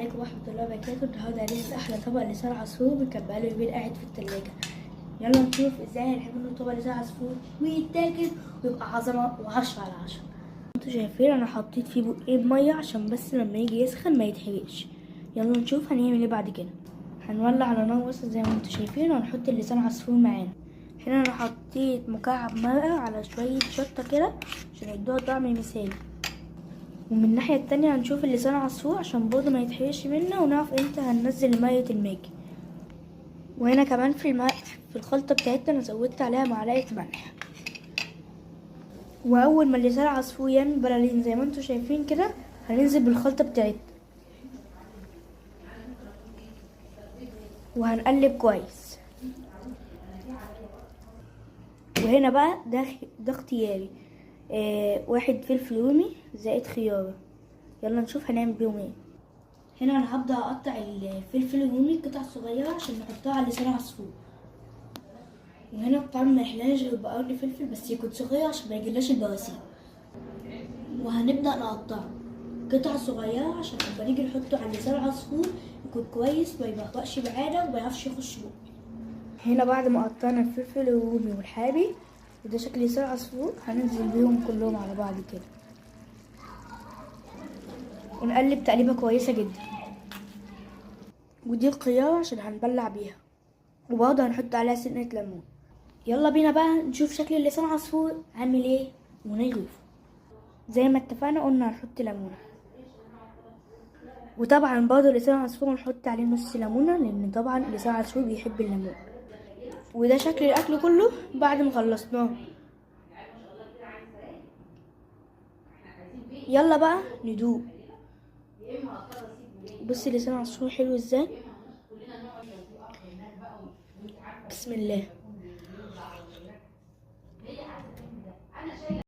عليكم ورحمة الله وبركاته. النهارده هنعمل أحلى طبق لسان عصفور كان بقاله يومين قاعد في التلاجة. يلا نشوف ازاي هنعمل طبق لسان عصفور ويتاكل ويبقى عظمة وعشرة على عشرة. انتوا شايفين أنا حطيت فيه بقين مية عشان بس لما يجي يسخن ما يتحرقش. يلا نشوف هنعمل ايه بعد كده. هنولع على نار وسط زي ما انتوا شايفين وهنحط اللسان عصفور معانا. هنا أنا حطيت مكعب مرقة على شوية شطة كده عشان يدوها طعم مثالي. ومن الناحية التانية هنشوف اللسان عصفور عشان برضه ما يتحرقش منا ونعرف امتى هننزل مية الماجي. وهنا كمان في الخلطة بتاعتنا انا زودت عليها معلقة ملح. واول ما اللسان عصفور يعمل بلالين زي ما انتوا شايفين كده هننزل بالخلطة بتاعتنا وهنقلب كويس. وهنا بقى ده اختياري، واحد فلفل رومي زائد خيارة. يلا نشوف هنعمل بيهم ايه. هنا انا هبدأ اقطع الفلفل الرومي قطع صغيرة عشان نحطها على لسان عصفور. وهنا طبعا ما يحلاش غير بقرن فلفل بس يكون صغير عشان ما يجيلاش البواسير. وهنبدأ نقطعه قطع صغيرة عشان لما نيجي نحطه على لسان العصفور يكون كويس ما يبهوأش معانا وما يعرفش يخش بقه. هنا بعد ما قطعنا الفلفل الرومي والحامي وده شكل لسان العصفور هننزل بيهم كلهم على بعض كده ونقلب تقليبه كويسة جدا. ودي الخيارة عشان هنبلع بيها وبرضه هنحط عليها سنة ليمون. يلا بينا بقى نشوف شكل اللسان عصفور عامل ايه ونضيفه. زي ما اتفقنا قلنا هنحط ليمونه، وطبعا برضه لسان عصفور نحط عليه نص ليمونه لان طبعا لسان عصفور بيحب الليمون. وده شكل الاكل كله بعد ما خلصناه. يلا بقى ندوق. بصي لسان عصفور حلو ازاي، بسم الله.